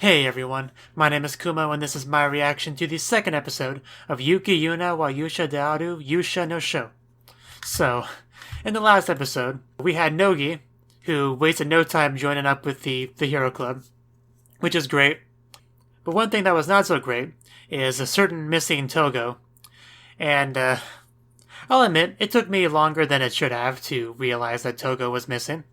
Hey everyone, my name is Kumo and this is my reaction to the second episode of Yuuki Yuuna wa Yuusha de Aru Yuusha no Shou. So, in the last episode, we had Nogi, who wasted no time joining up with the Hero Club, which is great. But one thing that was not so great is a certain missing Togo. And, I'll admit, it took me longer than it should have to realize that Togo was missing.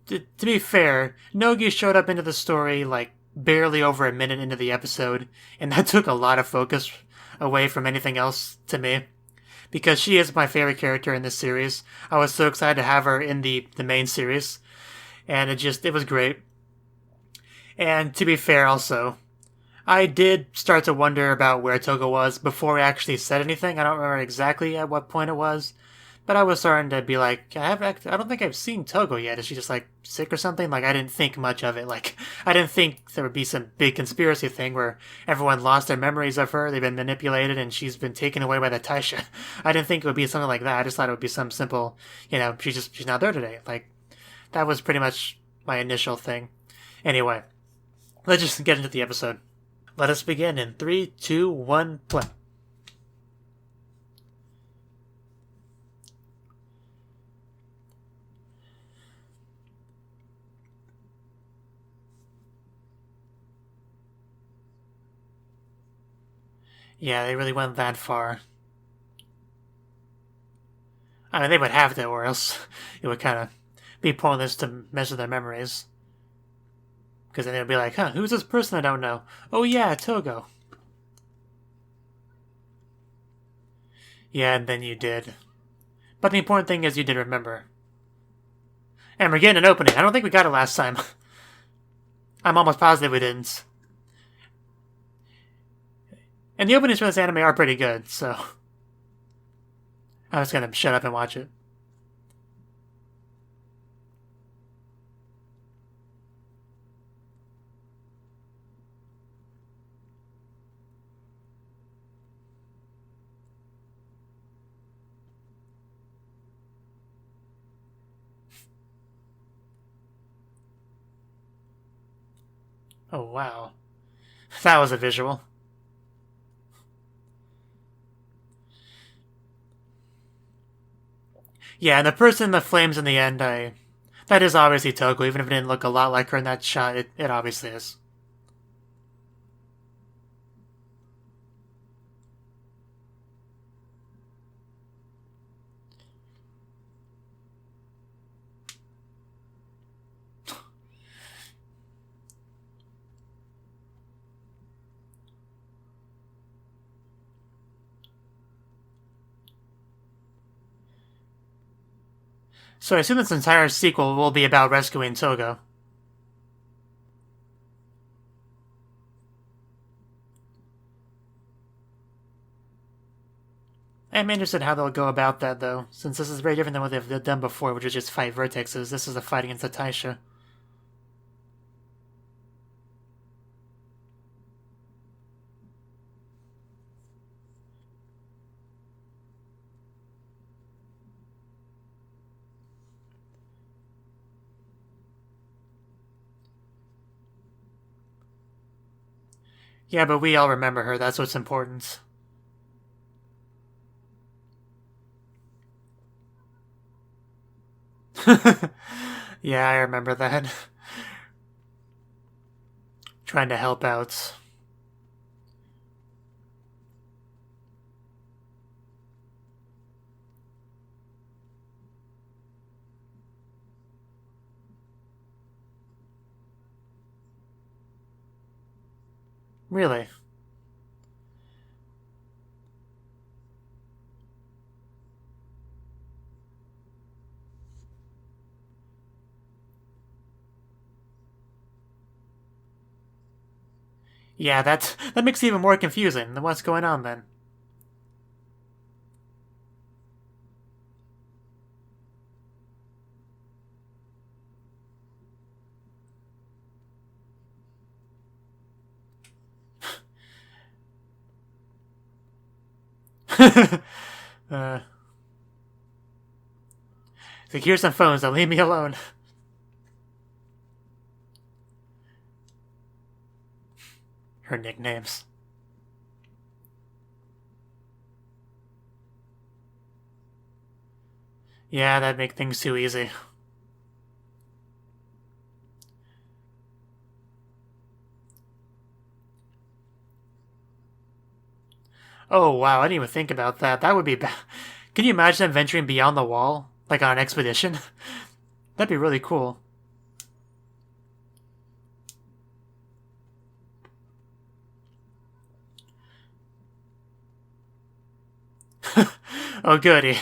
To be fair, Nogi showed up into the story like barely over a minute into the episode, and that took a lot of focus away from anything else to me. Because she is my favorite character in this series. I was so excited to have her in the main series, and it was great. And to be fair also, I did start to wonder about where Togo was before he actually said anything. I don't remember exactly at what point it was, but I was starting to be like, I don't think I've seen Togo yet. Is she just like sick or something? Like I didn't think much of it. Like I didn't think there would be some big conspiracy thing where everyone lost their memories of her. They've been manipulated and she's been taken away by the Taisha. I didn't think it would be something like that. I just thought it would be some simple, she's not there today. Like that was pretty much my initial thing. Anyway, let's just get into the episode. Let us begin in 3, 2, 1, play. Yeah, they really went that far. I mean, they would have to, or else it would kind of be pointless to measure their memories. Because then they would be like, huh, who's this person I don't know? Oh yeah, Togo. Yeah, and then you did. But the important thing is you did remember. And we're getting an opening. I don't think we got it last time. I'm almost positive we didn't. And the openings for this anime are pretty good, so I'm just gonna shut up and watch it. Oh wow. That was a visual. Yeah, and the person in the flames in the end, that is obviously Togo, even if it didn't look a lot like her in that shot, it obviously is. So I assume this entire sequel will be about rescuing Togo. I'm interested in how they'll go about that, though, since this is very different than what they've done before, which is just fight vertexes. This is a fight against the Taisha. Yeah, but we all remember her. That's what's important. Yeah, I remember that. Trying to help out. Really? Yeah, that makes it even more confusing than what's going on then. uh, like, here's some phones, now leave me alone. her nicknames. Yeah, that'd make things too easy. Oh, wow, I didn't even think about that. That would be bad. Can you imagine them venturing beyond the wall? Like on an expedition? That'd be really cool. Oh, goody.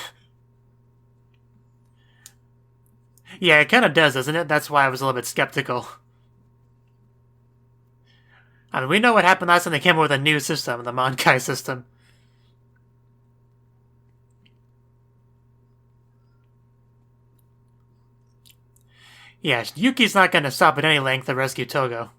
Yeah, it kind of does, doesn't it? That's why I was a little bit skeptical. I mean, we know what happened last time they came up with a new system, the Monkai system. Yeah, Yuki's not going to stop at any length to rescue Togo.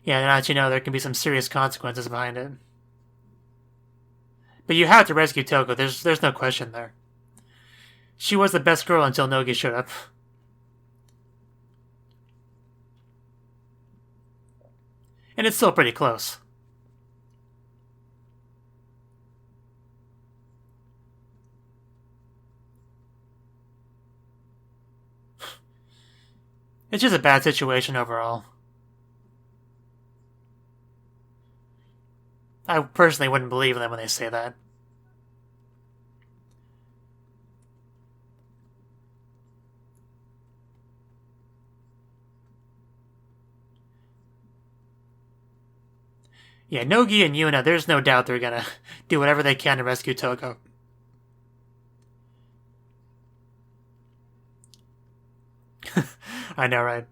Yeah, now that you know, there can be some serious consequences behind it. But you have to rescue Togo, there's no question there. She was the best girl until Nogi showed up. And it's still pretty close. It's just a bad situation overall. I personally wouldn't believe them when they say that. Yeah, Nogi and Yuuna, there's no doubt they're gonna do whatever they can to rescue Togo. I know, right?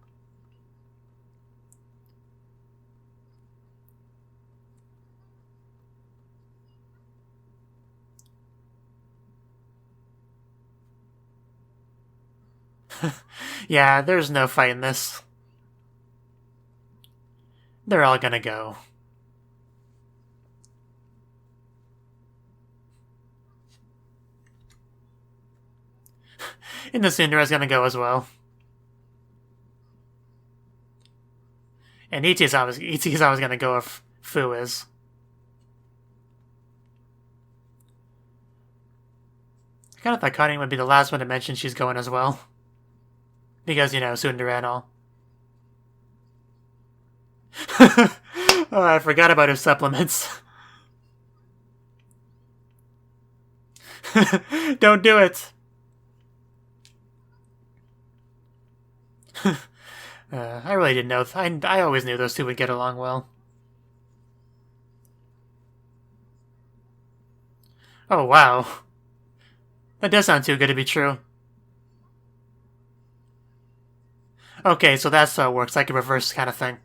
Yeah, there's no fighting this. They're all gonna go. And the Cinderella's gonna go as well. And E.T.'s always gonna go if Fu is. I kind of thought Connie would be the last one to mention she's going as well. Because, you know, Tsundere and all. Oh, I forgot about his supplements. Don't do it! I really didn't know. I always knew those two would get along well. Oh, wow. That does sound too good to be true. Okay, so that's how it works, like a reverse kind of thing.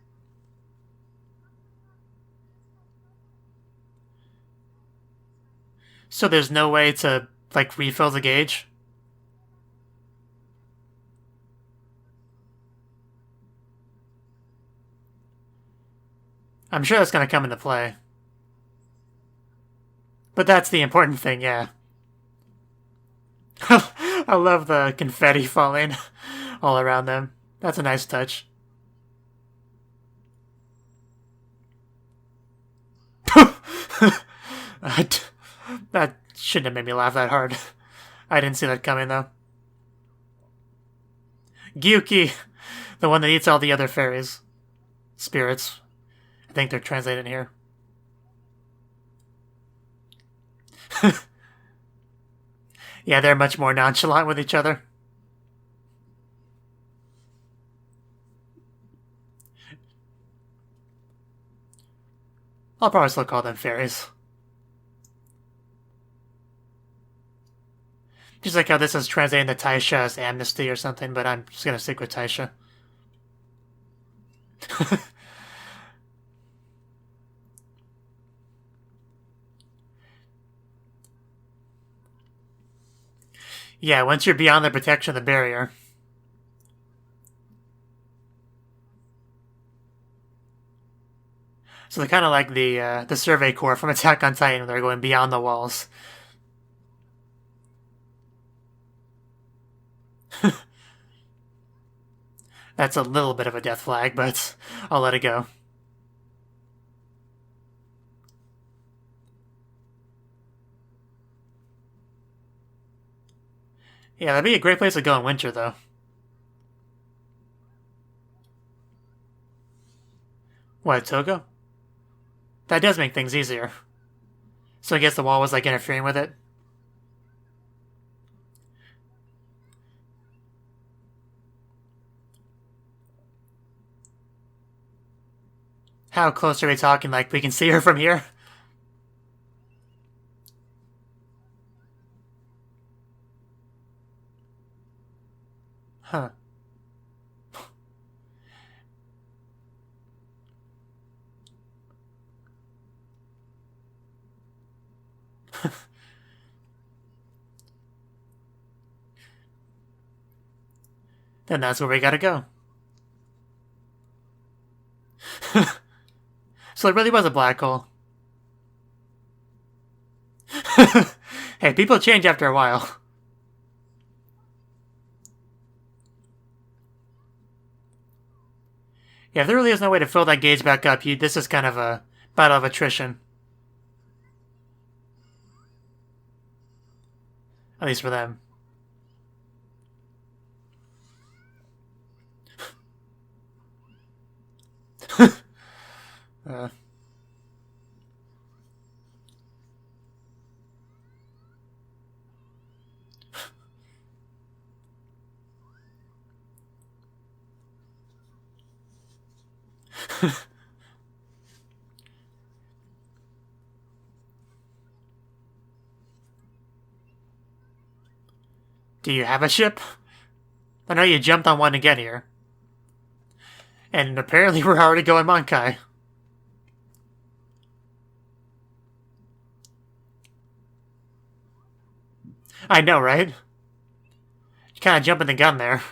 So there's no way to, like, refill the gauge? I'm sure that's going to come into play. But that's the important thing, yeah. I love the confetti falling all around them. That's a nice touch. That shouldn't have made me laugh that hard. I didn't see that coming, though. Gyuki, the one that eats all the other fairies. Spirits. I think they're translated here. Yeah, they're much more nonchalant with each other. I'll probably still call them fairies. Just like how this is translating to Taisha as amnesty or something, but I'm just gonna stick with Taisha. Yeah, once you're beyond the protection of the barrier. So they're kind of like the Survey Corps from Attack on Titan. They're going beyond the walls. That's a little bit of a death flag, but I'll let it go. Yeah, that'd be a great place to go in winter, though. What, Togo? That does make things easier. So I guess the wall was, like, interfering with it? How close are we talking? Like, we can see her from here? Huh. Then that's where we gotta go. So it really was a black hole. Hey, people change after a while. Yeah, if there really is no way to fill that gauge back up, this is kind of a battle of attrition. At least for them. uh. Do you have a ship? I know you jumped on one to get here. And apparently we're already going Monkai. I know, right? You kind of jumping the gun there.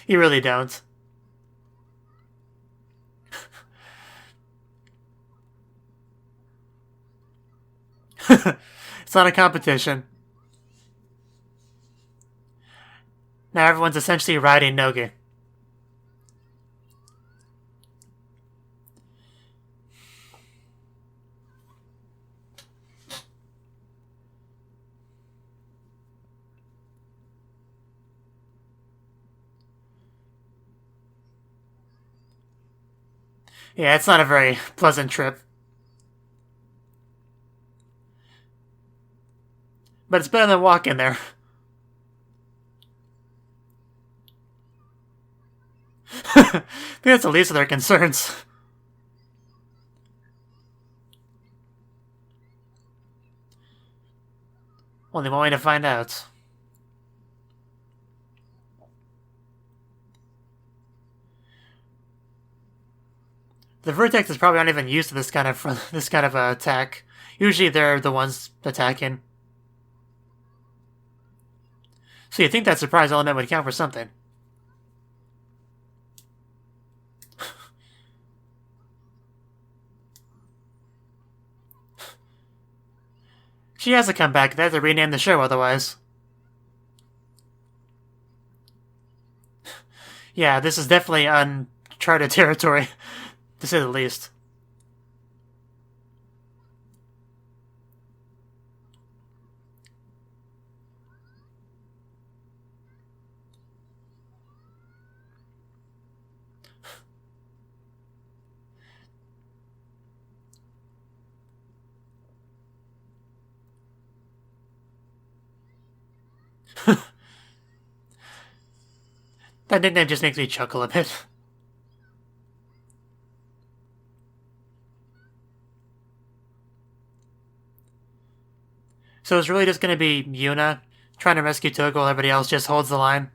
You really don't. It's not a competition. Now everyone's essentially riding Nogi. Yeah, it's not a very pleasant trip. But it's better than walking there. I think that's the least of their concerns. Only one way to find out. The Vertex is probably not even used to this kind of attack. Usually they're the ones attacking. So you think that surprise element would count for something. She has to come back. They have to rename the show otherwise. Yeah, this is definitely uncharted territory, to say the least. That nickname just makes me chuckle a bit. So it's really just going to be Yuuna trying to rescue Togo while everybody else just holds the line?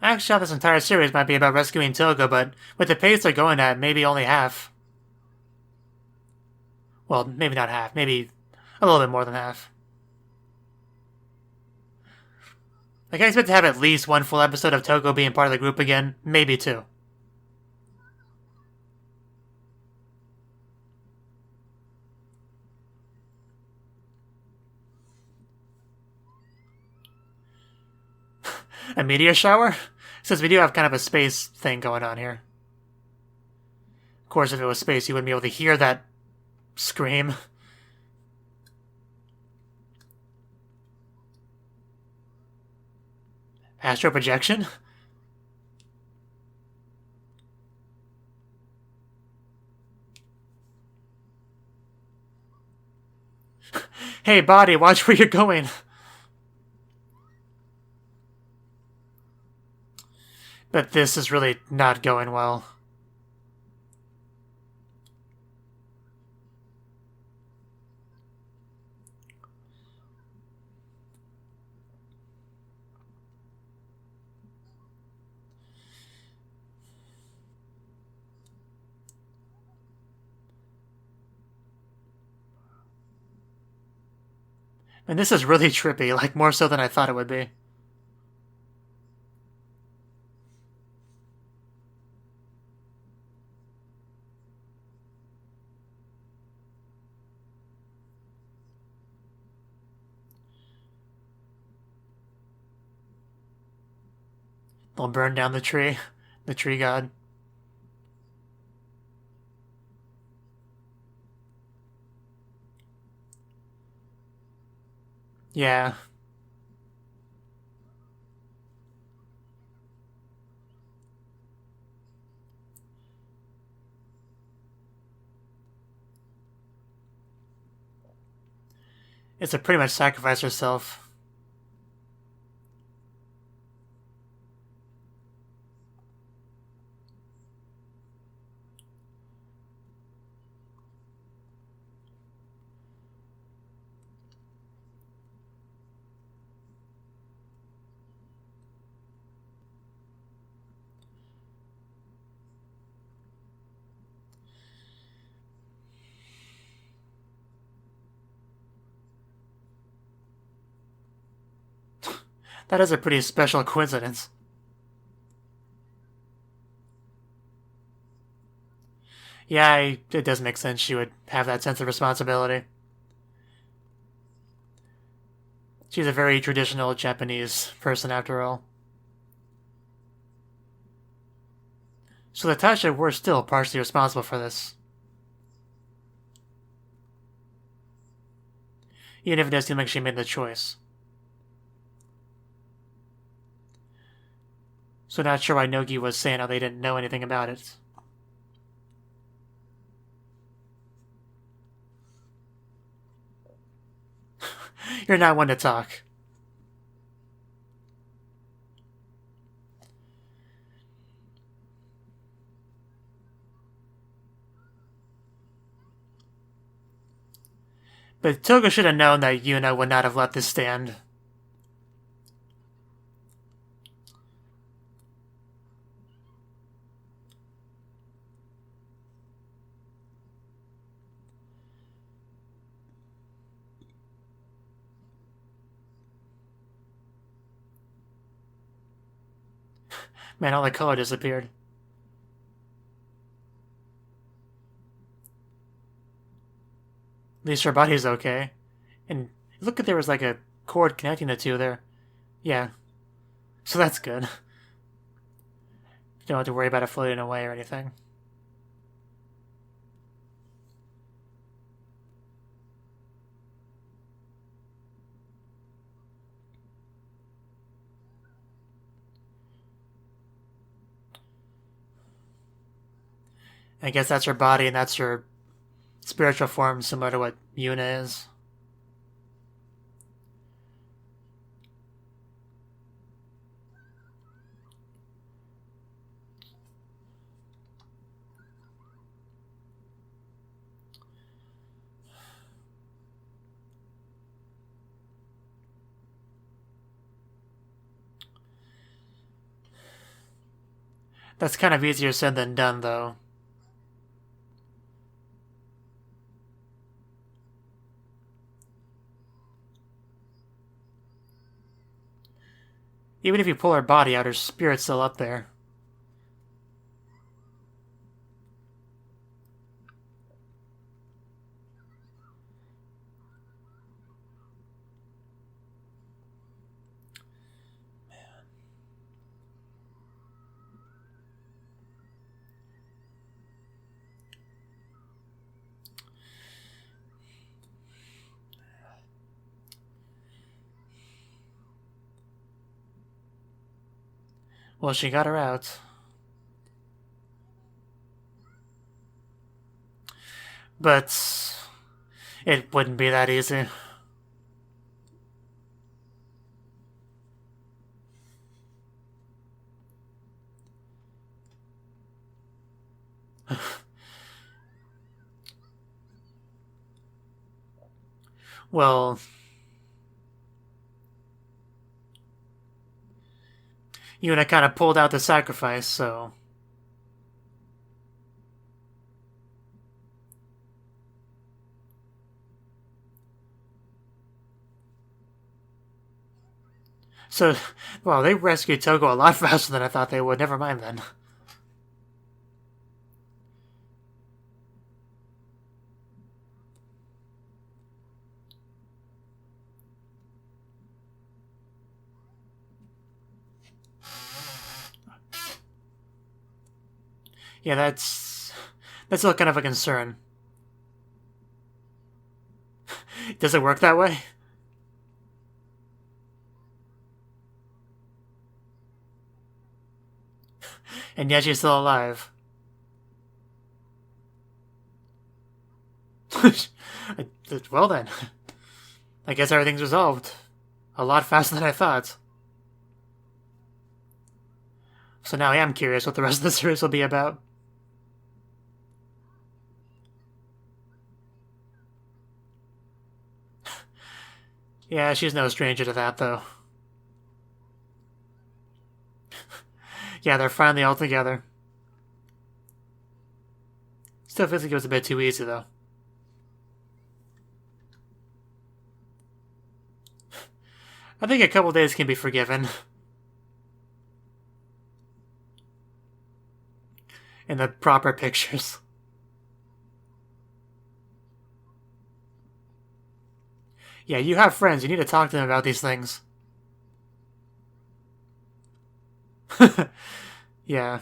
I actually thought this entire series might be about rescuing Togo, but with the pace they're going at, maybe only half. Well, maybe not half. Maybe a little bit more than half. Like, I expect to have at least one full episode of Toko being part of the group again. Maybe two. A meteor shower? Since we do have kind of a space thing going on here. Of course, if it was space, you wouldn't be able to hear that scream. Astral projection? Hey, body, watch where you're going. But this is really not going well. And this is really trippy, like more so than I thought it would be. They'll burn down the tree god. Yeah. It's a pretty much sacrifice herself. That is a pretty special coincidence. Yeah, it does make sense she would have that sense of responsibility. She's a very traditional Japanese person, after all. So the Tasha were still partially responsible for this. Even if it does seem like she made the choice. So not sure why Nogi was saying how they didn't know anything about it. You're not one to talk. But Toga should have known that Yuuna would not have let this stand. Man, all the color disappeared. At least her body's okay. And look, there was like a cord connecting the two there. Yeah. So that's good. You don't have to worry about it floating away or anything. I guess that's her body and that's her spiritual form, similar to what Yuuna is. That's kind of easier said than done, though. Even if you pull her body out, her spirit's still up there. Well, she got her out. But it wouldn't be that easy. Well, Yuuna kind of pulled out the sacrifice, so... So, well, they rescued Togo a lot faster than I thought they would. Never mind then. Yeah, that's still kind of a concern. Does it work that way? And yet she's still alive. Well then. I guess everything's resolved. A lot faster than I thought. So now I am curious what the rest of the series will be about. Yeah, she's no stranger to that, though. Yeah, they're finally all together. Still feels like it was a bit too easy, though. I think a couple days can be forgiven. In the proper pictures. Yeah, you have friends. You need to talk to them about these things. Yeah.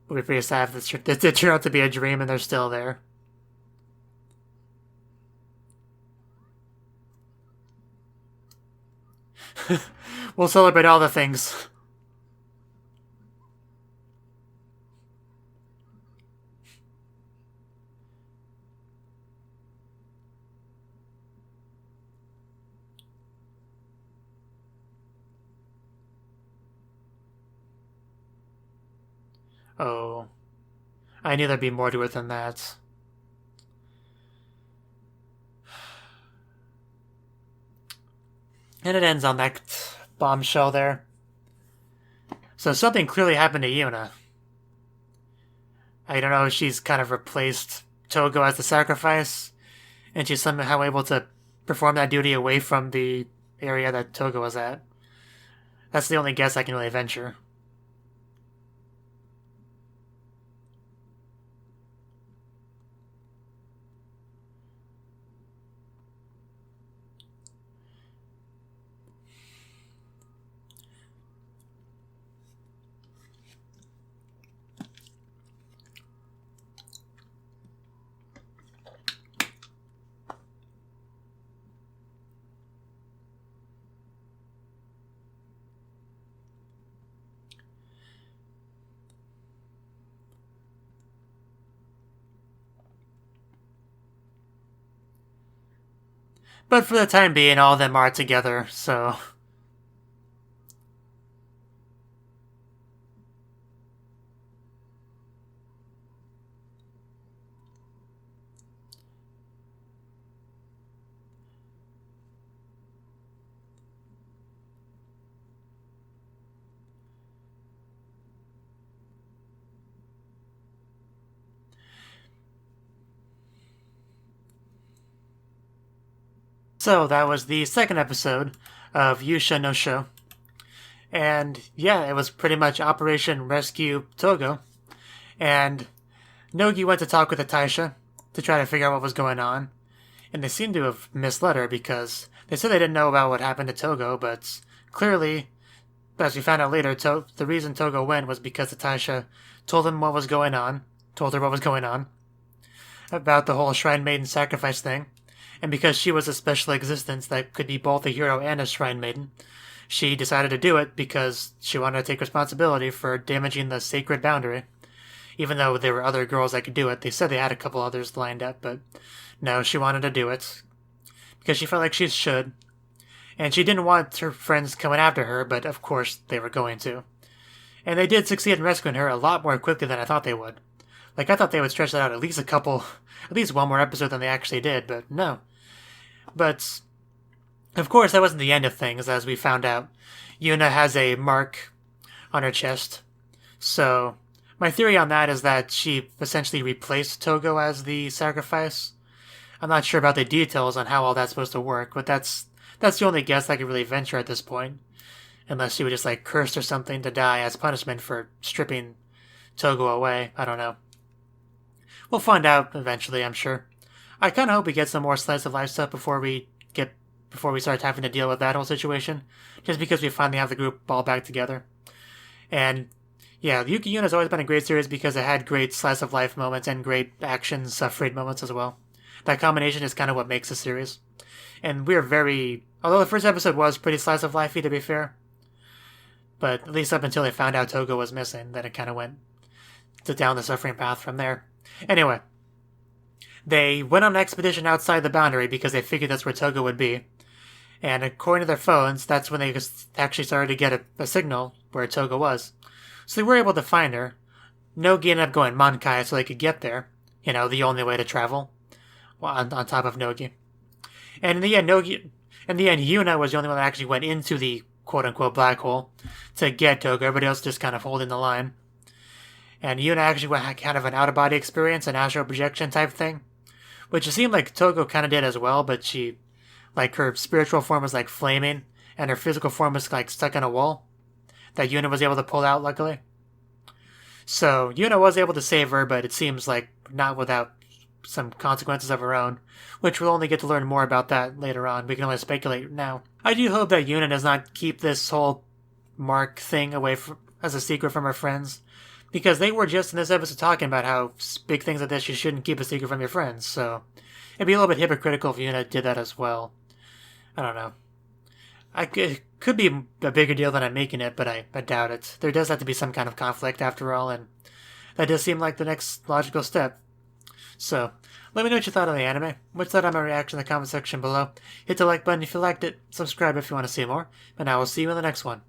We'll be pretty sad if this did turn out to be a dream and they're still there. We'll celebrate all the things. Oh. I knew there'd be more to it than that. And it ends on that bombshell there. So something clearly happened to Yuuna. I don't know if she's kind of replaced Togo as the sacrifice, and she's somehow able to perform that duty away from the area that Togo was at. That's the only guess I can really venture. But for the time being, all of them are together, so... So that was the second episode of Yuusha no Shou. And yeah, it was pretty much Operation Rescue Togo. And Nogi went to talk with Atisha to try to figure out what was going on. And they seem to have misled her because they said they didn't know about what happened to Togo, but clearly, as we found out later, the reason Togo went was because Atisha told her what was going on about the whole Shrine Maiden sacrifice thing. And because she was a special existence that could be both a hero and a Shrine Maiden, she decided to do it because she wanted to take responsibility for damaging the sacred boundary. Even though there were other girls that could do it, they said they had a couple others lined up, but no, she wanted to do it because she felt like she should. And she didn't want her friends coming after her, but of course they were going to. And they did succeed in rescuing her a lot more quickly than I thought they would. Like, I thought they would stretch that out at least one more episode than they actually did, but no. But, of course, that wasn't the end of things, as we found out. Yuuna has a mark on her chest. So, my theory on that is that she essentially replaced Togo as the sacrifice. I'm not sure about the details on how all that's supposed to work, but that's the only guess I could really venture at this point. Unless she would just, like, cursed or something to die as punishment for stripping Togo away. I don't know. We'll find out eventually, I'm sure. I kind of hope we get some more slice of life stuff before we start having to deal with that whole situation, just because we finally have the group all back together. And yeah, Yuuki Yuuna has always been a great series because it had great slice of life moments and great action suffering moments as well. That combination is kind of what makes the series. And although the first episode was pretty slice of lifey, to be fair, but at least up until they found out Togo was missing, then it kind of went down the suffering path from there. Anyway, they went on an expedition outside the boundary because they figured that's where Togo would be. And according to their phones, that's when they actually started to get a signal where Togo was. So they were able to find her. Nogi ended up going Mankai so they could get there. You know, the only way to travel. On top of Nogi. And in the end, Yuuna was the only one that actually went into the quote-unquote black hole to get Togo. Everybody else just kind of holding the line. And Yuuna actually had kind of an out-of-body experience, an astral projection type thing. Which it seemed like Togo kind of did as well, but her spiritual form was like flaming, and her physical form was like stuck on a wall that Yuuna was able to pull out, luckily. So Yuuna was able to save her, but it seems like not without some consequences of her own, which we'll only get to learn more about that later on. We can only speculate now. I do hope that Yuuna does not keep this whole mark thing away as a secret from her friends, because they were just in this episode talking about how big things like this you shouldn't keep a secret from your friends, so it'd be a little bit hypocritical if Yuuna did that as well. I don't know. It could be a bigger deal than I'm making it, but I doubt it. There does have to be some kind of conflict after all, and that does seem like the next logical step. So, let me know what you thought of the anime. What's that on my reaction in the comment section below? Hit the like button if you liked it, subscribe if you want to see more, and I will see you in the next one.